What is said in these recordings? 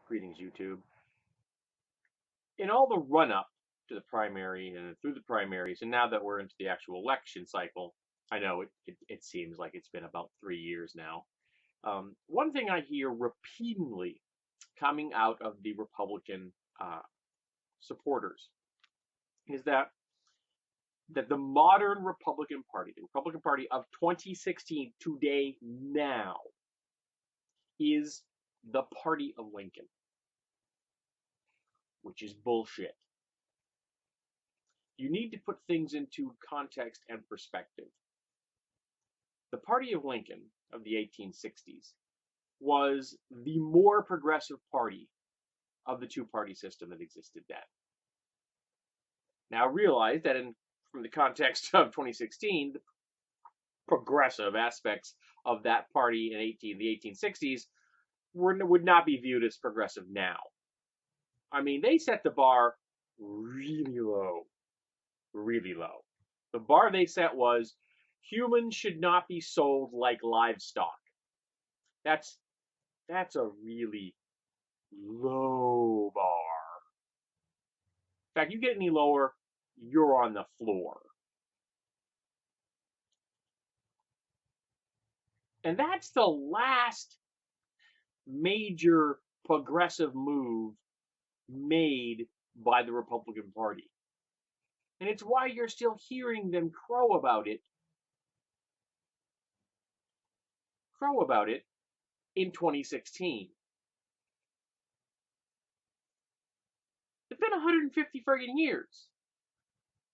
Greetings, YouTube. In all the run-up to the primary and through the primaries, and now that we're into the actual election cycle, I know it seems like it's been about 3 years now. One thing I hear repeatedly coming out of the Republican supporters is that the modern Republican Party, the Republican Party of 2016 today now, is the party of Lincoln, which is bullshit. You need to put things into context and perspective. The party of Lincoln of the 1860s was the more progressive party of the two-party system that existed then. Now realize that from the context of 2016, the progressive aspects of that party in the 1860s would not be viewed as progressive now. I mean, they set the bar really low. Really low. The bar they set was humans should not be sold like livestock. That's a really low bar. In fact, you get any lower, you're on the floor. And that's the last major progressive move made by the Republican Party. And it's why you're still hearing them crow about it in 2016. It's been 150 friggin' years.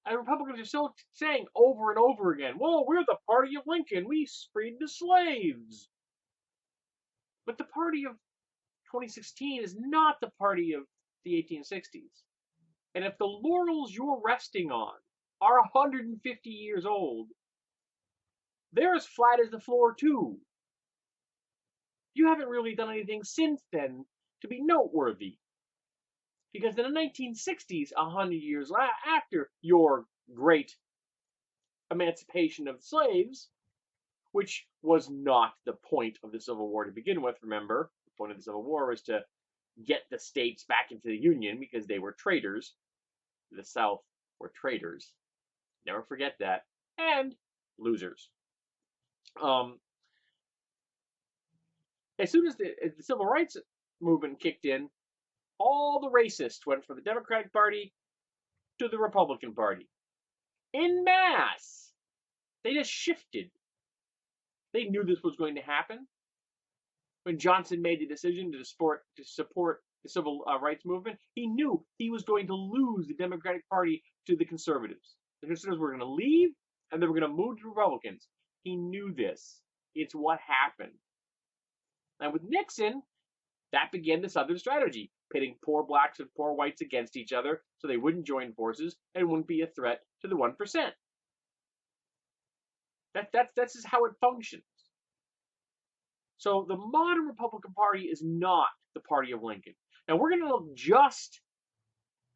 And Republicans are still saying over and over again, well, we're the party of Lincoln. We freed the slaves. But the party of 2016 is not the party of the 1860s. And if the laurels you're resting on are 150 years old, they're as flat as the floor, too. You haven't really done anything since then to be noteworthy. Because in the 1960s, 100 years after your great emancipation of slaves, which was not the point of the Civil War to begin with, remember, the point of the Civil War was to get the states back into the Union because they were traitors. The South were traitors. Never forget that. And losers. As soon as the Civil Rights movement kicked in, all the racists went from the Democratic Party to the Republican Party. En masse. They just shifted. They knew this was going to happen. When Johnson made the decision to support the civil rights movement, he knew he was going to lose the Democratic Party to the conservatives. The conservatives were going to leave, and they were going to move to Republicans. He knew this. It's what happened. And with Nixon, that began the Southern strategy, pitting poor blacks and poor whites against each other so they wouldn't join forces and wouldn't be a threat to the 1%. That's just how it functions. So the modern Republican Party is not the party of Lincoln. Now we're going to look just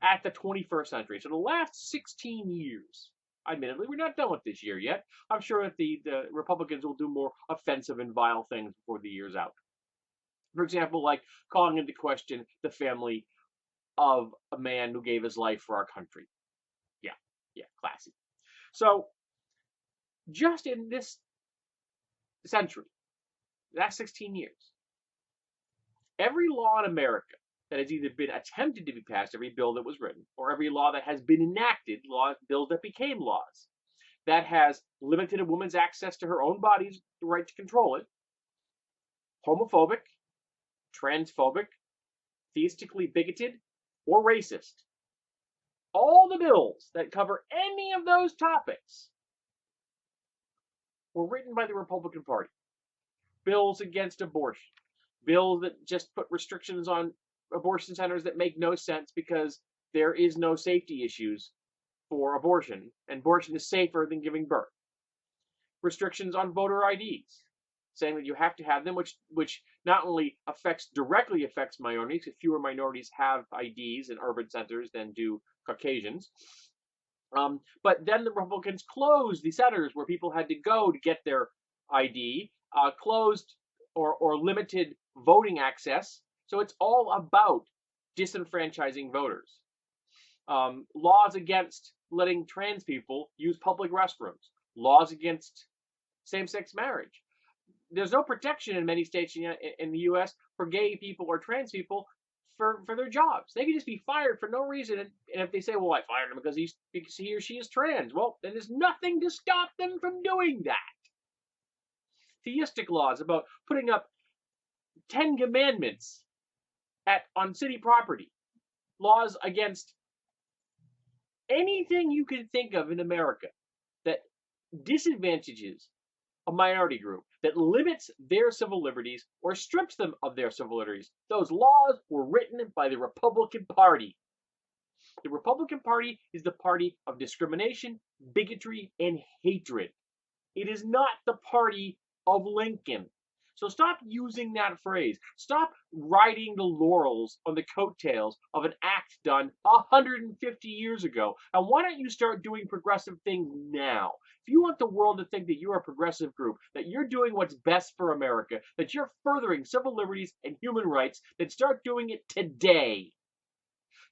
at the 21st century. So the last 16 years. Admittedly, we're not done with this year yet. I'm sure that the Republicans will do more offensive and vile things before the year's out. For example, like calling into question the family of a man who gave his life for our country. Yeah, classy. So just in this century, the last 16 years, every law in America that has either been attempted to be passed, every bill that was written, or every law that has been enacted, bills that became laws, that has limited a woman's access to her own body's right to control it, homophobic, transphobic, theistically bigoted, or racist. All the bills that cover any of those topics were written by the Republican Party. Bills against abortion, bills that just put restrictions on abortion centers that make no sense because there is no safety issues for abortion, and abortion is safer than giving birth. Restrictions on voter IDs, saying that you have to have them, which not only directly affects minorities, because fewer minorities have IDs in urban centers than do Caucasians. But then the Republicans closed the centers where people had to go to get their ID, closed or limited voting access So it's all about disenfranchising voters. Laws against letting trans people use public restrooms, laws against same-sex marriage. There's no protection in many states in the U.S. for gay people or trans people for their jobs. They can just be fired for no reason. And if they say, well, I fired him because he or she is trans, well, then there's nothing to stop them from doing that. Theistic laws about putting up 10 commandments on city property. Laws against anything you can think of in America that disadvantages a minority group, that limits their civil liberties or strips them of their civil liberties. Those laws were written by the Republican Party. The Republican Party is the party of discrimination, bigotry, and hatred. It is not the party of Lincoln. So stop using that phrase. Stop riding the laurels on the coattails of an act done 150 years ago. And why don't you start doing progressive things now? If you want the world to think that you're a progressive group, that you're doing what's best for America, that you're furthering civil liberties and human rights, then start doing it today.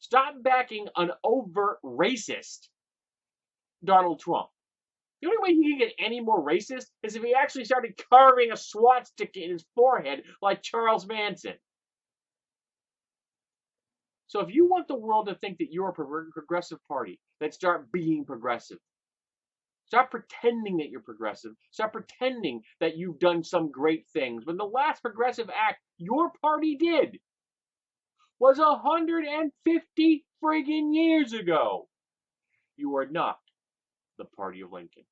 Stop backing an overt racist, Donald Trump. The only way he can get any more racist is if he actually started carving a swastika in his forehead like Charles Manson. So if you want the world to think that you're a progressive party, then start being progressive. Stop pretending that you're progressive. Stop pretending that you've done some great things when the last progressive act your party did was 150 friggin' years ago. You are not the party of Lincoln.